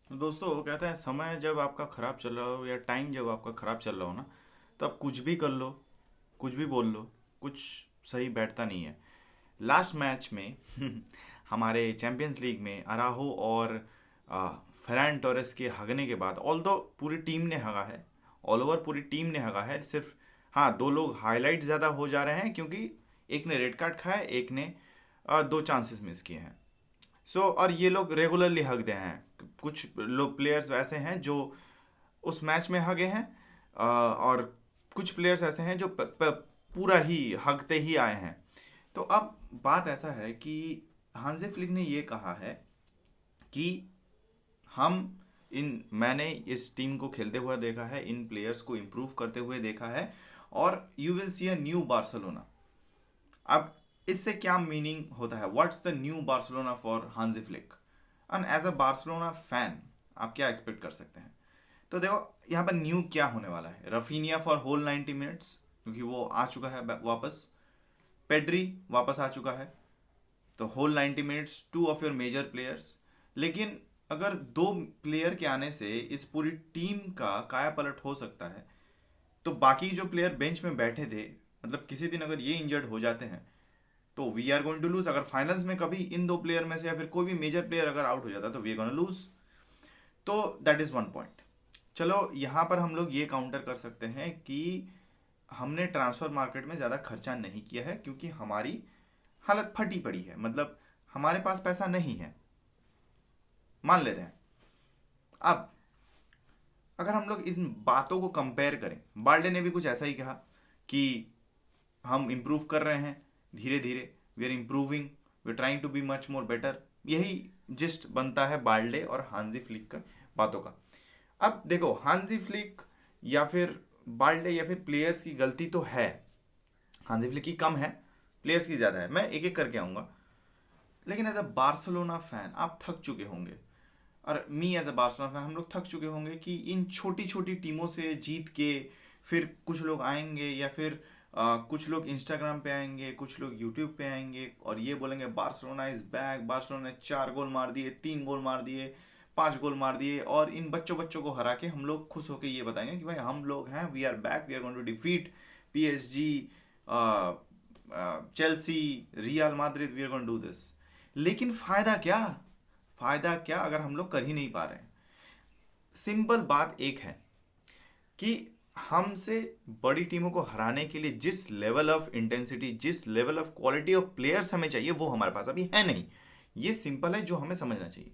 तो दोस्तों कहते हैं समय जब आपका ख़राब चल रहा हो या टाइम जब आपका ख़राब चल रहा हो ना, तब कुछ भी कर लो, कुछ भी बोल लो, कुछ सही बैठता नहीं है। लास्ट मैच में हमारे चैंपियंस लीग में अराहो और फेरान टोरेस के हगने के बाद, ऑल दो पूरी टीम ने हगा है, ऑल ओवर पूरी टीम ने हगा है, सिर्फ हाँ दो लोग हाईलाइट ज़्यादा हो जा रहे हैं क्योंकि एक ने रेड कार्ड खाया, एक ने दो चांसेस मिस किए हैं। और ये लोग रेगुलरली हकते हैं। कुछ लोग प्लेयर्स वैसे हैं जो उस मैच में हगे हैं, और कुछ प्लेयर्स ऐसे हैं जो पूरा ही हकते ही आए हैं। तो अब बात ऐसा है कि हांजे फ्लिक ने ये कहा है कि हम इन मैंने इस टीम को खेलते हुए देखा है, इन प्लेयर्स को इम्प्रूव करते हुए देखा है, और you will see a new Barcelona. अब इससे क्या मीनिंग होता है, what's the new Barcelona for Hansi Flick, and as a Barcelona fan आप क्या एक्सपेक्ट कर सकते हैं? तो देखो, यहाँ पर न्यू क्या होने वाला है। रफीनिया फॉर होल 90 मिनट्स, क्योंकि वो आ चुका है वापस। पेड्री वापस आ चुका है, तो whole 90 minutes two of your major players. लेकिन अगर दो प्लेयर के आने से इस पूरी टीम का काया पलट हो सकता है, तो बाकी जो प्लेयर बेंच में बैठे थे, मतलब किसी दिन अगर ये इंजर्ड हो जाते हैं, तो we are going to lose. अगर फाइनल्स में कभी इन दो प्लेयर में से या फिर कोई भी मेजर प्लेयर अगर आउट हो जाता है, तो वी आर गोना लूज। तो दैट इज वन पॉइंट। चलो यहाँ पर हम लोग ये काउंटर कर सकते हैं कि हमने ट्रांसफर मार्केट में ज़्यादा खर्चा नहीं किया है क्योंकि हमारी हालत फटी पड़ी है, मतलब हमारे पास पैसा नहीं है, मान लेते हैं। अब अगर हम लोग इन बातों को कंपेयर करें, बाल्डे ने भी कुछ ऐसा ही कहा कि हम इम्प्रूव कर रहे हैं धीरे धीरे, we are improving, we are trying to be much more better. यही जिस्ट बनता है बाल्डे और हांजी फ्लिक का बातों का। अब देखो, हांजी फ्लिक या फिर बाल्डे या फिर प्लेयर्स की गलती तो है, हांजी फ्लिक की कम है, प्लेयर्स की ज़्यादा है, मैं एक एक करके आऊँगा। लेकिन एज अ बार्सिलोना फैन आप थक चुके होंगे, और me as a Barcelona fan हम लोग थक चुके होंगे कि इन छोटी छोटी टीमों से जीत के फिर कुछ लोग आएंगे, या फिर कुछ लोग इंस्टाग्राम पे आएंगे, कुछ लोग यूट्यूब पे आएंगे और ये बोलेंगे बार्सिलोना इज बैक, बार्सिलोना ने 4 गोल मार दिए, 3 गोल मार दिए, 5 गोल मार दिए, और इन बच्चों बच्चों को हरा के हम लोग खुश होकर ये बताएंगे कि भाई हम लोग हैं, we are back, we are going to defeat PSG, Chelsea, Real Madrid, we are going to do this. लेकिन फायदा क्या, फायदा क्या अगर हम लोग कर ही नहीं पा रहे हैं? सिंपल बात एक है कि हमसे बड़ी टीमों को हराने के लिए जिस लेवल ऑफ इंटेंसिटी, जिस level of quality of players हमें चाहिए, वो हमारे पास अभी है नहीं। ये सिंपल है जो हमें समझना चाहिए।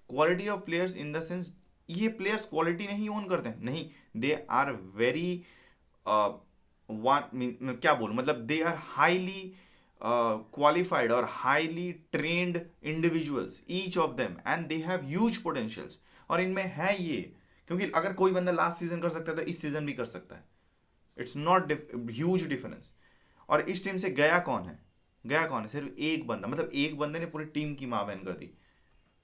Quality of players in the sense, ये प्लेयर्स क्वालिटी नहीं ओन करते हैं, नहीं, दे आर वेरी क्या बोलूं, मतलब दे आर हाईली क्वालिफाइड और highly trained individuals, each of them, and they have huge potentials. और इनमें है ये, क्योंकि अगर कोई बंदा लास्ट सीजन कर सकता है तो इस सीजन भी कर सकता है। It's not huge difference. और इस टीम से गया कौन है? गया कौन है? सिर्फ एक बंदा, मतलब एक बंदे ने पूरी टीम की मां बहन कर दी,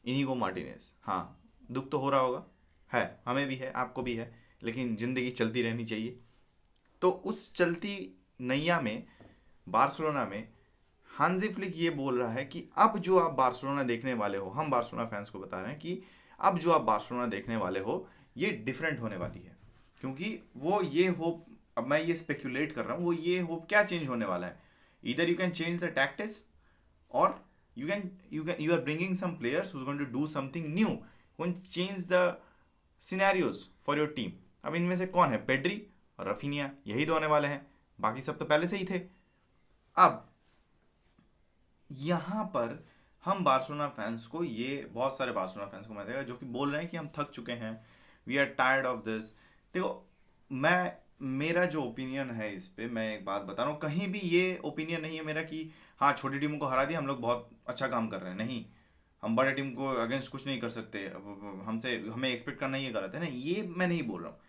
इनिगो मार्टिनेज। हाँ, दुख तो हो रहा होगा, है, हमें भी है, आपको भी है, लेकिन जिंदगी चलती रहनी चाहिए। तो उस चलती नैया में, बार्सिलोना में, हांजी फ्लिक ये बोल रहा है कि अब जो आप बार्सिलोना देखने वाले हो, हम बार्सिलोना फैंस को बता रहे हैं कि अब जो आप बार्सिलोना देखने वाले हो, ये डिफरेंट होने वाली है। क्योंकि वो ये होप, अब मैं ये स्पेक्यूलेट कर रहा हूँ, वो ये होप क्या चेंज होने वाला है? इधर you can change the tactics, और you are bringing some players who's going to do something new, going to change the scenarios for your team। अब इनमें से कौन है? पेड्री और रफीनिया, यही दो आने वाले हैं, बाकी सब तो पहले से ही थे। अब यहाँ पर हम बार्सिलोना फैंस को, ये बहुत सारे बार्सिलोना फैंस को मैं देखा जो कि बोल रहे हैं कि हम थक चुके हैं, we are tired of this. देखो, मैं मेरा जो ओपिनियन है इस पे, मैं एक बात बता रहा हूँ, कहीं भी ये ओपिनियन नहीं है मेरा कि हाँ छोटी टीमों को हरा दिया, हम लोग बहुत अच्छा काम कर रहे हैं। नहीं, हम बड़े टीम को अगेंस्ट कुछ नहीं कर सकते, हमसे हमें एक्सपेक्ट करना ये गलत है, नहीं, ये मैं नहीं बोल रहा हूँ।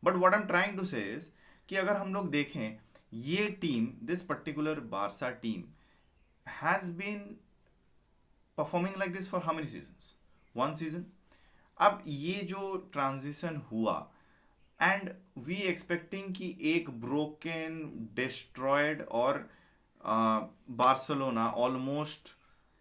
But what I am trying to say is कि अगर हम लोग देखें, ये team, this particular Barca team has been performing like this for how many seasons? One season. अब ये जो ट्रांजिशन हुआ, एंड वी एक्सपेक्टिंग कि एक ब्रोकन, डिस्ट्रॉयड और बार्सिलोना ऑलमोस्ट,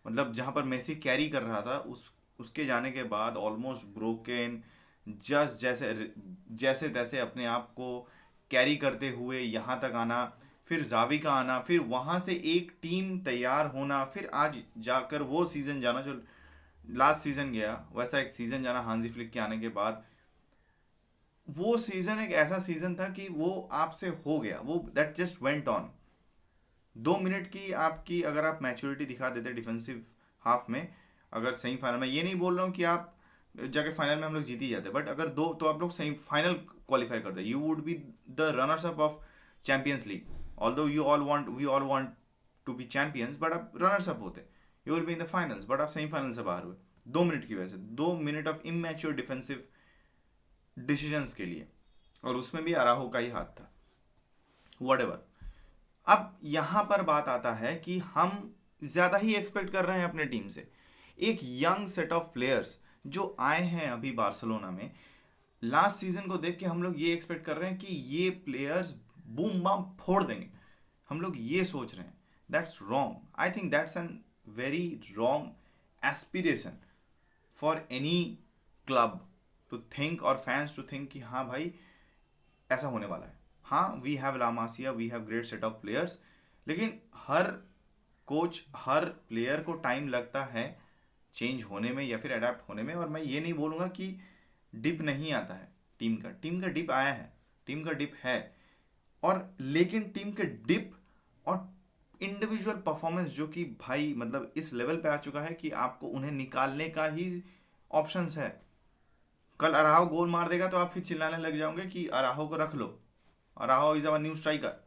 मतलब जहां पर मेसी कैरी कर रहा था, उस उसके जाने के बाद ऑलमोस्ट ब्रोकन, जस्ट जैसे जैसे तैसे अपने आप को कैरी करते हुए यहाँ तक आना, फिर जावी का आना, फिर वहाँ से एक टीम तैयार होना, फिर आज जाकर वो सीज़न जाना जो लास्ट सीज़न गया, वैसा एक सीज़न जाना हांजी फ्लिक के आने के बाद। वो सीज़न एक ऐसा सीज़न था कि वो आपसे हो गया, वो that just went on. 2 minute की आपकी अगर आप मैच्योरिटी दिखा देते डिफेंसिव हाफ में, अगर सेमीफाइनल में, ये नहीं बोल रहा हूँ कि आप जाके फाइनल में हम लोग जीत ही जाते, बट अगर दो तो आप लोग सेमीफाइनल क्वालिफाई करते, you would be the runners up of Champions League. Although you all want, we all want to be champions, but आप रनर्स अप होते, you will be in the finals, but आप semifinal से बाहर हुए 2 minute की वजह से, 2 minute of immature defensive decisions के लिए, और उसमें भी अराहो का ही हाथ था। वट, अब यहां पर बात आता है कि हम ज्यादा ही एक्सपेक्ट कर रहे हैं अपने टीम से। एक यंग सेट ऑफ प्लेयर्स जो आए हैं अभी बार्सिलोना में, लास्ट सीजन को देख के हम लोग ये एक्सपेक्ट कर रहे हैं कि ये प्लेयर्स बूम बम फोड़ देंगे, हम लोग ये सोच रहे हैं। That's wrong, I think that's an very wrong aspiration for any club to think, और फैंस टू थिंक कि हाँ भाई ऐसा होने वाला है। हाँ, we have La Masia, we have great set of players, लेकिन हर कोच, हर प्लेयर को टाइम लगता है चेंज होने में या फिर अडेप्ट होने में। और मैं ये नहीं बोलूँगा कि डिप नहीं आता है टीम का डिप आया है, टीम का डिप है, और लेकिन टीम के डिप और इंडिविजुअल परफॉर्मेंस जो कि भाई मतलब इस लेवल पे आ चुका है कि आपको उन्हें निकालने का ही ऑप्शंस है। कल अराहो गोल मार देगा तो आप फिर चिल्लाने लग जाओगे कि अराहो को रख लो, Araujo is our new striker.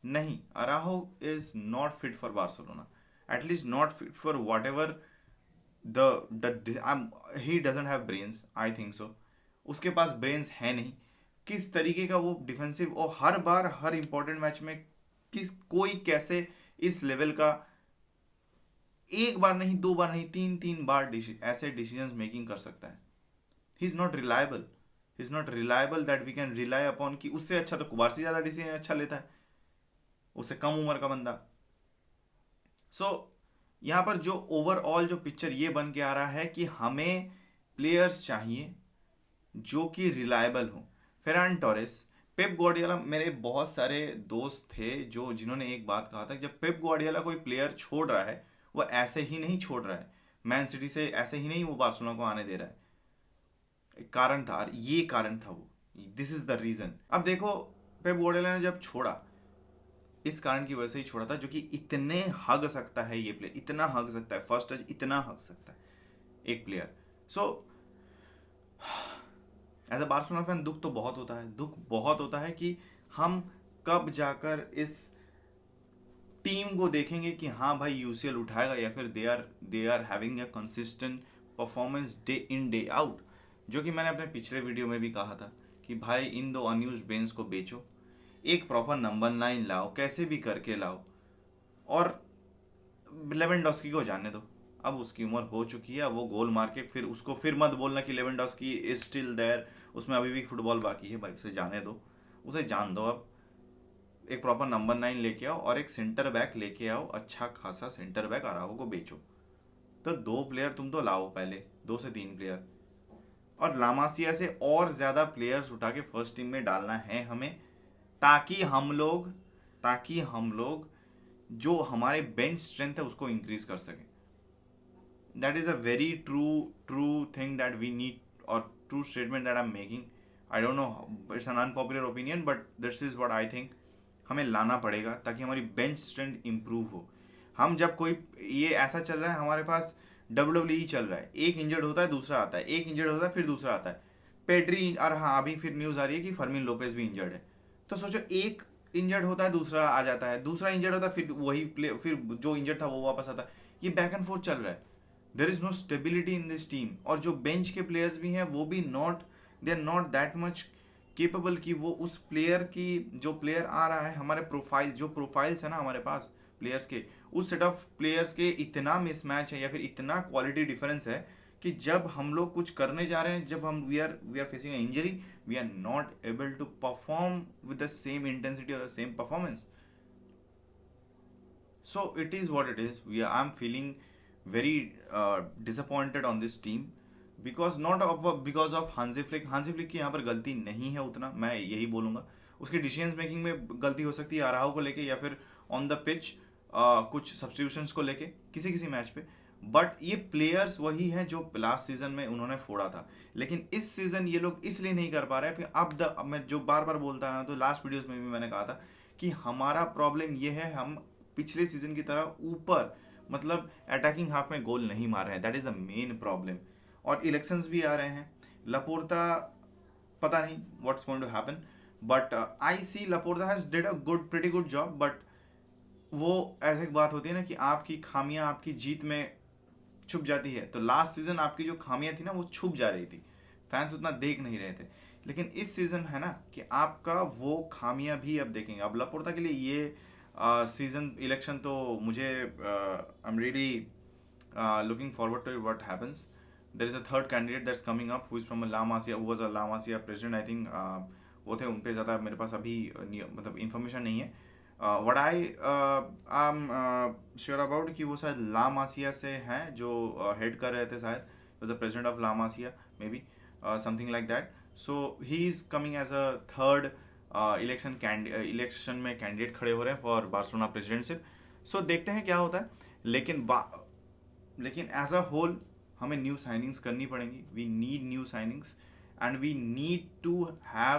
नहीं, Araujo is not fit for Barcelona, at least not fit for whatever he doesn't have brains, I think so. उसके पास ब्रेन्स है नहीं, किस तरीके का वो डिफेंसिव, और हर बार हर इंपॉर्टेंट मैच में किस कोई कैसे इस लेवल का एक बार नहीं, 2 बार नहीं, 3 बार ऐसे डिसीजन मेकिंग कर सकता है। He is not reliable, he is not reliable that we can rely upon कि उससे अच्छा तो कुबारसी ज्यादा डिसीजन अच्छा लेता है, उससे कम उम्र का बंदा। सो यहाँ पर जो ओवरऑल जो पिक्चर ये बन के आ रहा है कि हमें प्लेयर्स चाहिए जो कि रिलायबल हो। फेरान टोरेस, पेप ग्वार्डियोला, मेरे बहुत सारे दोस्त थे जो जिन्होंने एक बात कहा था, जब पेप ग्वार्डियोला कोई प्लेयर छोड़ रहा है वो ऐसे ही नहीं छोड़ रहा है, मैन सिटी से ऐसे ही नहीं वो बार्सिलोना को आने दे रहा है, एक कारण था, ये कारण था वो, दिस इज द रीजन। अब देखो, पेप ग्वार्डियोला ने जब छोड़ा इस कारण की वजह से ही छोड़ा था, जो कि इतने हग सकता है ये प्लेयर, इतना हग सकता है, फर्स्ट टच इतना हग सकता है एक player. So as a Barcelona fan दुख तो बहुत होता है, दुख बहुत होता है कि हम कब जाकर इस टीम को देखेंगे कि हाँ भाई यूसीएल उठाएगा, या फिर they are having a consistent performance day in day out. जो कि मैंने अपने पिछले वीडियो में भी कहा था कि भाई इन दो अनयूज्ड बेंच को बेचो, एक प्रॉपर नंबर 9 लाओ, कैसे भी करके लाओ, और लेवेंडोस्की को जाने दो, अब उसकी उम्र हो चुकी है, अब वो गोल मार के फिर उसको फिर मत बोलना कि लेवेंडोस्की इज स्टिल देयर, उसमें अभी भी फुटबॉल बाकी है भाई, उसे जाने दो, उसे जान दो। अब एक प्रॉपर नंबर 9 लेके आओ और एक सेंटर बैक लेके आओ, अच्छा खासा सेंटर बैक, अराहो को बेचो। तो 2 प्लेयर तुम तो लाओ पहले, 2 से 3 प्लेयर, और लामासिया से और ज्यादा प्लेयर्स उठा के फर्स्ट टीम में डालना है हमें, ताकि हम लोग जो हमारे बेंच स्ट्रेंथ है उसको इंक्रीज कर सकें। That is a very true thing that we need, और true statement that I am making. I don't know, it's an unpopular opinion, but this is what I think. हमें लाना पड़ेगा ताकि हमारी बेंच स्ट्रेंथ इंप्रूव हो। हम जब कोई, ये ऐसा चल रहा है हमारे पास, WWE चल रहा है, एक इंजर्ड होता है दूसरा आता है, एक इंजर्ड होता है फिर दूसरा आता है, पेड्री, और हाँ अभी फिर न्यूज़ आ रही है कि फर्मिन लोपेज भी इंजर्ड है। तो सोचो, एक इंजर्ड होता है दूसरा आ जाता है, दूसरा इंजर्ड होता है फिर वही प्ले, फिर जो इंजर्ड था वो वापस आता है, ये बैक एंड फोर्थ चल रहा है। There is no stability in this team, और जो बेंच के प्लेयर्स भी हैं वो भी not, they are not that much capable कि वो उस प्लेयर की, जो प्लेयर आ रहा है हमारे प्रोफाइल, जो प्रोफाइल्स है ना हमारे पास प्लेयर्स के, उस सेट ऑफ प्लेयर्स के इतना मिसमैच है या फिर इतना क्वालिटी डिफरेंस है कि जब हम लोग कुछ करने जा रहे हैं, जब हम we are facing injury, we are not able to perform with the same intensity और the same performance. So it is what it is, we I am feeling very disappointed on this team because not because of Hansi Flick. Hansi Flick की यहाँ पर गलती नहीं है उतना, मैं यही बोलूंगा। उसकी डिसीजन मेकिंग में गलती हो सकती है आराहो को लेके या फिर ऑन द पिच कुछ सब्सटीट्यूशंस को लेके किसी किसी मैच पे। बट ये प्लेयर्स वही हैं जो लास्ट सीजन में उन्होंने फोड़ा था, लेकिन इस सीजन ये लोग इसलिए नहीं कर पा रहे हैं। अब मैं जो बार बार बोलता हूँ, तो लास्ट वीडियोस में भी मैंने कहा था कि हमारा प्रॉब्लम ये है, हम पिछले सीजन की तरह ऊपर मतलब अटैकिंग हाफ में गोल नहीं मार रहे हैं। That is the main problem. और इलेक्शंस भी आ रहे हैं। लपोर्ता पता नहीं what's going to happen, but I see Laporta has did a pretty good job. But वो ऐसी बात होती है ना कि आपकी खामियां आपकी जीत में छुप जाती है। तो लास्ट सीजन आपकी जो खामियां थी ना वो छुप जा रही थी, फैंस उतना देख नहीं रहे थे। लेकिन इस सीजन है ना कि आपका वो खामियां भी अब देखेंगे। अब लपोर्ता के लिए ये सीजन इलेक्शन तो मुझे I am really looking forward to what happens. There is a third candidate that's coming up who is from a La Masia, who was a La Masia president, I think. वो थे, उन पे ज़्यादा मेरे पास अभी मतलब इन्फॉर्मेशन नहीं है। What I am sure about कि वो शायद ला मासिया से हैं, जो हेड कर रहे थे शायद, was the president of La Masia maybe, something like that. So he is coming as a third election में कैंडिडेट खड़े हो रहे हैं फॉर बार्सिलोना प्रेसिडेंटशिप। सो देखते हैं क्या होता है। लेकिन एज अ होल हमें न्यू साइनिंग्स करनी पड़ेंगी। We need new signings and we need to have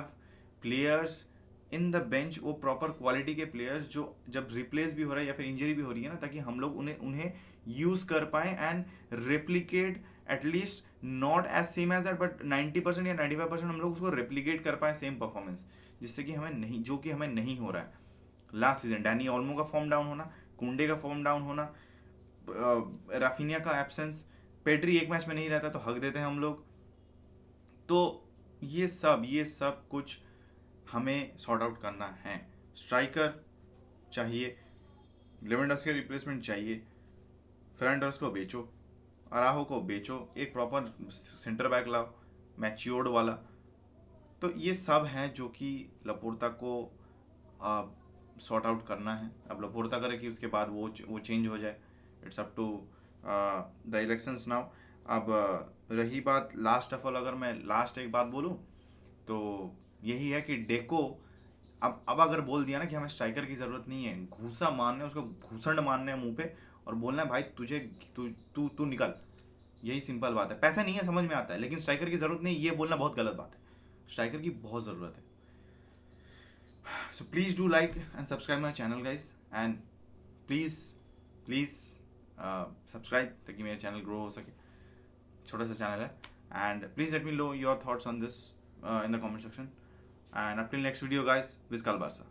players in the bench, वो प्रॉपर क्वालिटी के प्लेयर्स जो जब रिप्लेस भी हो रहा है या फिर इंजरी भी हो रही है ना, ताकि हम लोग उन्हें यूज कर पाए and replicate at least not as same as that, but 90% या 95% हम लोग उसको रेप्लीकेट कर पाए सेम परफॉर्मेंस, जिससे कि हमें नहीं, जो कि हमें नहीं हो रहा है। लास्ट सीजन डैनी ओल्मो का फॉर्म डाउन होना, कुंडे का फॉर्म डाउन होना, राफिनिया का एब्सेंस, पेड्री एक मैच में नहीं रहता तो हक देते हैं हम लोग। तो ये सब कुछ हमें सॉर्ट आउट करना है। स्ट्राइकर चाहिए, लेवेंडोव्स्की के रिप्लेसमेंट चाहिए, फेरांडोस को बेचो, अराहो को बेचो, एक प्रॉपर सेंटर बैक लाओ मैच्योर्ड वाला। तो ये सब हैं जो कि लपोर्ता को सॉर्ट आउट करना है। अब लपोर्ता करे कि उसके बाद वो चेंज हो जाए, it's up to the elections now. अब रही बात लास्ट ऑफ ऑल, अगर मैं लास्ट एक बात बोलूँ तो यही है कि डेको अब अगर बोल दिया ना कि हमें स्ट्राइकर की जरूरत नहीं है, घूसा मारने, उसको घूसंड मारने हैं मुंह पे और बोलना है भाई तुझे तू तू तू निकल। यही सिंपल बात है। पैसा नहीं है समझ में आता है, लेकिन स्ट्राइकर की जरूरत नहीं, ये बोलना बहुत गलत बात है। स्ट्राइकर की बहुत जरूरत है। So please do like and subscribe my channel guys, and please subscribe ताकि मेरा चैनल ग्रो हो सके। छोटा सा चैनल है। and please let me know your thoughts on this in the comment section, and up till next video guys, Viz Barca.